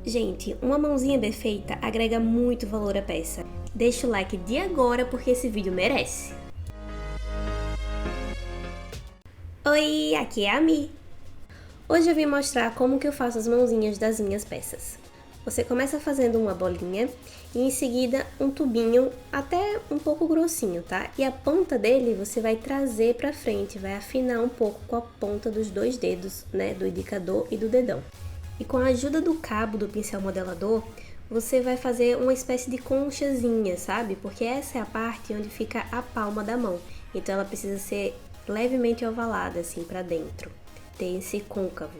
Gente, uma mãozinha bem feita agrega muito valor à peça. Deixa o like de agora porque esse vídeo merece. Oi, aqui é a Mi. Hoje eu vim mostrar como que eu faço as mãozinhas das minhas peças. Você começa fazendo uma bolinha e em seguida um tubinho até um pouco grossinho, tá? E a ponta dele você vai trazer pra frente, vai afinar um pouco com a ponta dos dois dedos, né? Do indicador e do dedão. E com a ajuda do cabo do pincel modelador, você vai fazer uma espécie de conchazinha, sabe? Porque essa é a parte onde fica a palma da mão. Então ela precisa ser levemente ovalada, assim, pra dentro. Ter esse côncavo.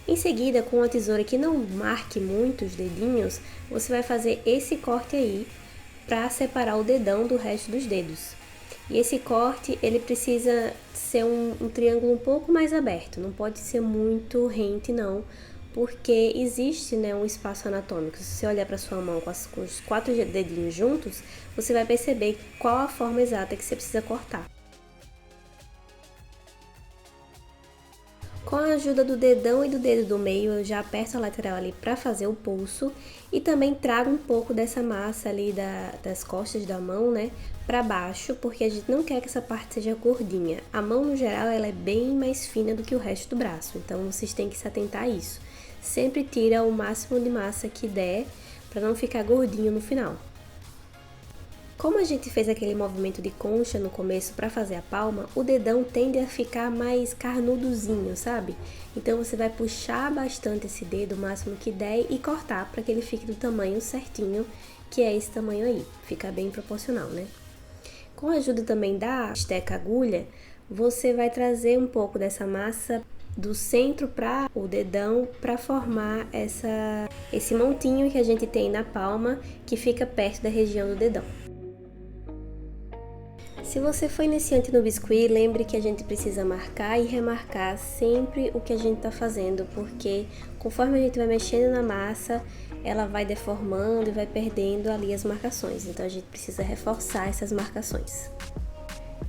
Em seguida, com uma tesoura que não marque muito os dedinhos, você vai fazer esse corte aí pra separar o dedão do resto dos dedos. E esse corte, ele precisa ser um triângulo um pouco mais aberto, não pode ser muito rente não, porque existe, né, um espaço anatômico. Se você olhar para sua mão com os 4 dedinhos juntos, você vai perceber qual a forma exata que você precisa cortar. Com a ajuda do dedão e do dedo do meio, eu já aperto a lateral ali para fazer o pulso e também trago um pouco dessa massa ali das costas da mão, né, para baixo, porque a gente não quer que essa parte seja gordinha. A mão, no geral, ela é bem mais fina do que o resto do braço, então vocês têm que se atentar a isso. Sempre tira o máximo de massa que der para não ficar gordinho no final. Como a gente fez aquele movimento de concha no começo para fazer a palma, o dedão tende a ficar mais carnudozinho, sabe? Então você vai puxar bastante esse dedo, o máximo que der, e cortar para que ele fique do tamanho certinho, que é esse tamanho aí. Fica bem proporcional, né? Com a ajuda também da esteca agulha, você vai trazer um pouco dessa massa do centro para o dedão para formar esse montinho que a gente tem na palma, que fica perto da região do dedão. Se você for iniciante no biscuit, lembre que a gente precisa marcar e remarcar sempre o que a gente está fazendo, porque conforme a gente vai mexendo na massa, ela vai deformando e vai perdendo ali as marcações. Então a gente precisa reforçar essas marcações.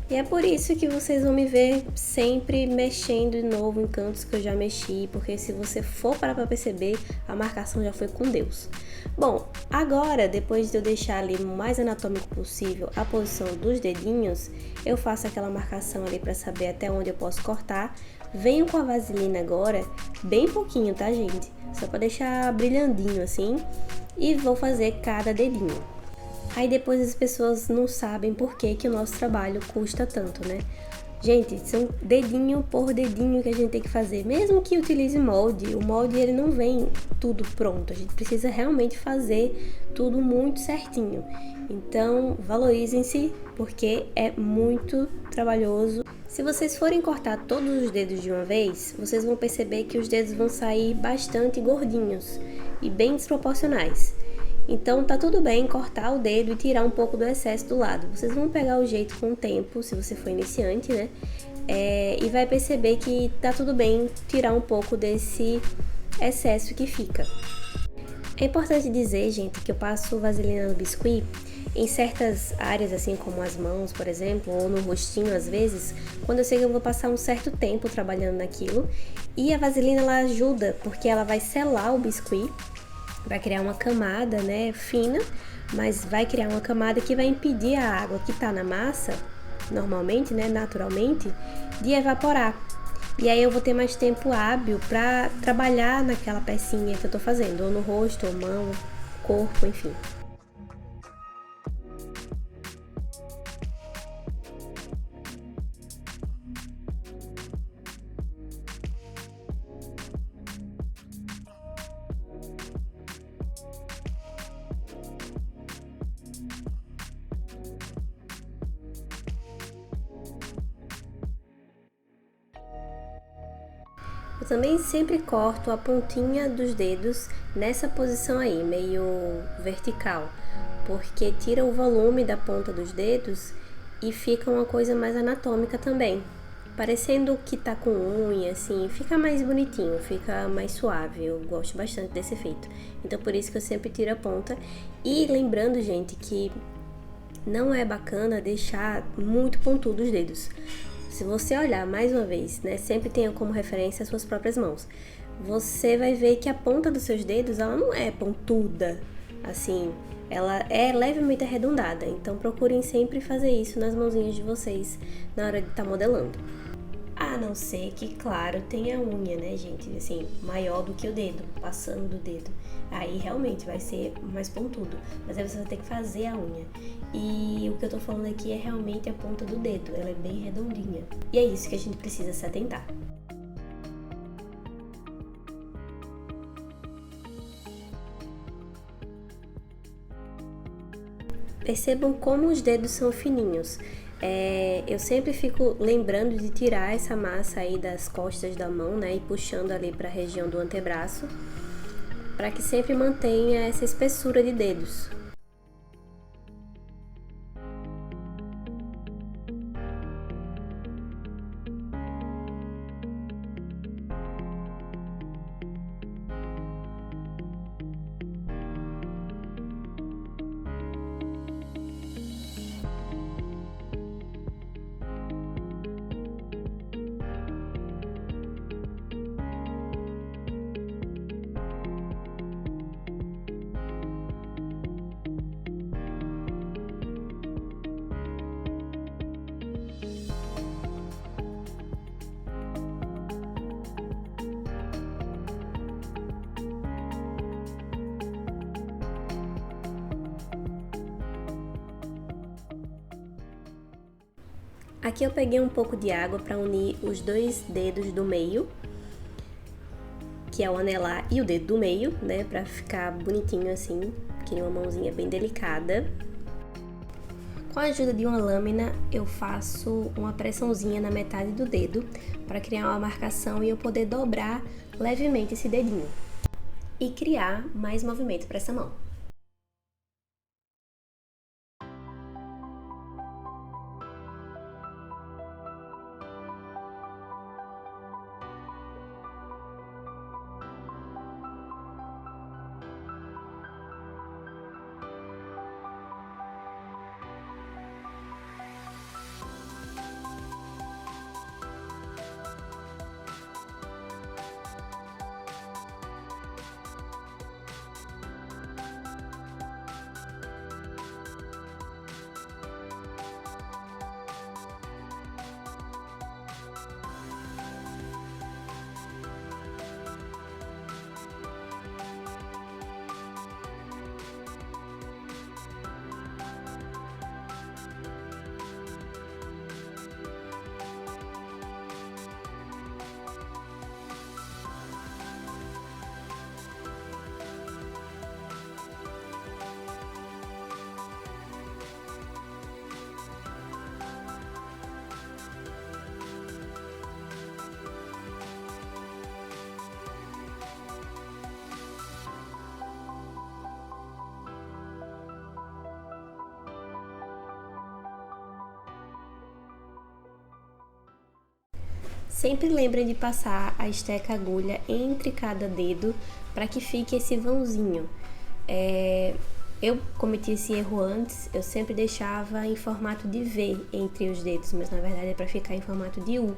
E é por isso que vocês vão me ver sempre mexendo de novo em cantos que eu já mexi, porque se você for parar para perceber, a marcação já foi com Deus. Bom, agora, depois de eu deixar ali o mais anatômico possível a posição dos dedinhos, eu faço aquela marcação ali para saber até onde eu posso cortar. Venho com a vaselina agora, bem pouquinho, tá, gente? Só para deixar brilhandinho assim, e vou fazer cada dedinho. Aí depois as pessoas não sabem por que o nosso trabalho custa tanto, né? Gente, são dedinho por dedinho que a gente tem que fazer. Mesmo que utilize molde, o molde ele não vem tudo pronto. A gente precisa realmente fazer tudo muito certinho. Então, valorizem-se, porque é muito trabalhoso. Se vocês forem cortar todos os dedos de uma vez, vocês vão perceber que os dedos vão sair bastante gordinhos e bem desproporcionais. Então tá tudo bem cortar o dedo e tirar um pouco do excesso do lado. Vocês vão pegar o jeito com o tempo, se você for iniciante, né? E vai perceber que tá tudo bem tirar um pouco desse excesso que fica. É importante dizer, gente, que eu passo vaselina no biscuit em certas áreas, assim como as mãos, por exemplo, ou no rostinho às vezes, quando eu sei que eu vou passar um certo tempo trabalhando naquilo. E a vaselina ela ajuda porque ela vai selar o biscuit. Vai criar uma camada, né, fina, mas vai criar uma camada que vai impedir a água que tá na massa, normalmente, né, naturalmente, de evaporar. E aí eu vou ter mais tempo hábil para trabalhar naquela pecinha que eu tô fazendo, ou no rosto, ou mão, corpo, enfim. Eu também sempre corto a pontinha dos dedos nessa posição aí, meio vertical, porque tira o volume da ponta dos dedos e fica uma coisa mais anatômica também. Parecendo que tá com unha, assim, fica mais bonitinho, fica mais suave, eu gosto bastante desse efeito. Então por isso que eu sempre tiro a ponta. E lembrando, gente, que não é bacana deixar muito pontudo os dedos. Se você olhar mais uma vez, né, sempre tenha como referência as suas próprias mãos. você vai ver que a ponta dos seus dedos, ela não é pontuda, assim, ela é levemente arredondada. Então procurem sempre fazer isso nas mãozinhas de vocês na hora de estar modelando. A não ser que, claro, tenha a unha, né, gente, assim, maior do que o dedo, passando do dedo. Aí realmente vai ser mais pontudo, mas aí você vai ter que fazer a unha. E o que eu tô falando aqui é realmente a ponta do dedo, ela é bem redondinha. E é isso que a gente precisa se atentar. Percebam como os dedos são fininhos. Eu sempre fico lembrando de tirar essa massa aí das costas da mão, né, e puxando ali para a região do antebraço, para que sempre mantenha essa espessura de dedos. Aqui eu peguei um pouco de água para unir os dois dedos do meio, que é o anelar e o dedo do meio, né, para ficar bonitinho assim, que uma mãozinha bem delicada. Com a ajuda de uma lâmina, eu faço uma pressãozinha na metade do dedo para criar uma marcação e eu poder dobrar levemente esse dedinho e criar mais movimento para essa mão. Sempre lembrem de passar a esteca agulha entre cada dedo para que fique esse vãozinho. Eu cometi esse erro antes, eu sempre deixava em formato de V entre os dedos, mas na verdade é para ficar em formato de U.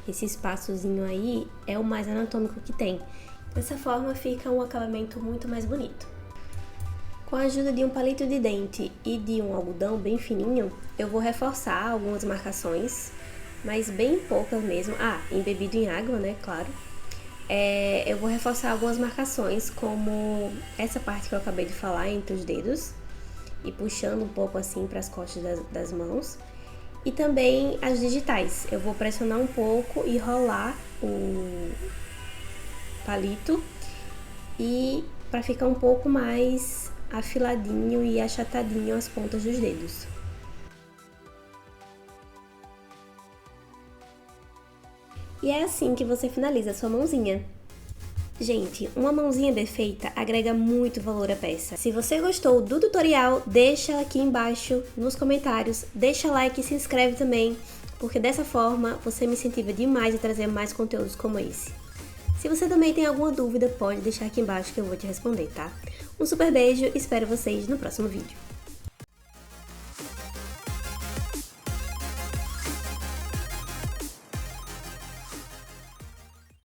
Esse espaçozinho aí é o mais anatômico que tem. Dessa forma fica um acabamento muito mais bonito. Com a ajuda de um palito de dente e de um algodão bem fininho, eu vou reforçar algumas marcações, mas bem poucas mesmo. Embebido em água, né, claro. Eu vou reforçar algumas marcações, como essa parte que eu acabei de falar entre os dedos, e puxando um pouco assim para as costas das mãos. E também as digitais. Eu vou pressionar um pouco e rolar o palito, e para ficar um pouco mais afiladinho e achatadinho as pontas dos dedos. E é assim que você finaliza a sua mãozinha. Gente, uma mãozinha bem feita agrega muito valor à peça. Se você gostou do tutorial, deixa aqui embaixo nos comentários, deixa like e se inscreve também, porque dessa forma você me incentiva demais a trazer mais conteúdos como esse. Se você também tem alguma dúvida, pode deixar aqui embaixo que eu vou te responder, tá? Um super beijo, espero vocês no próximo vídeo.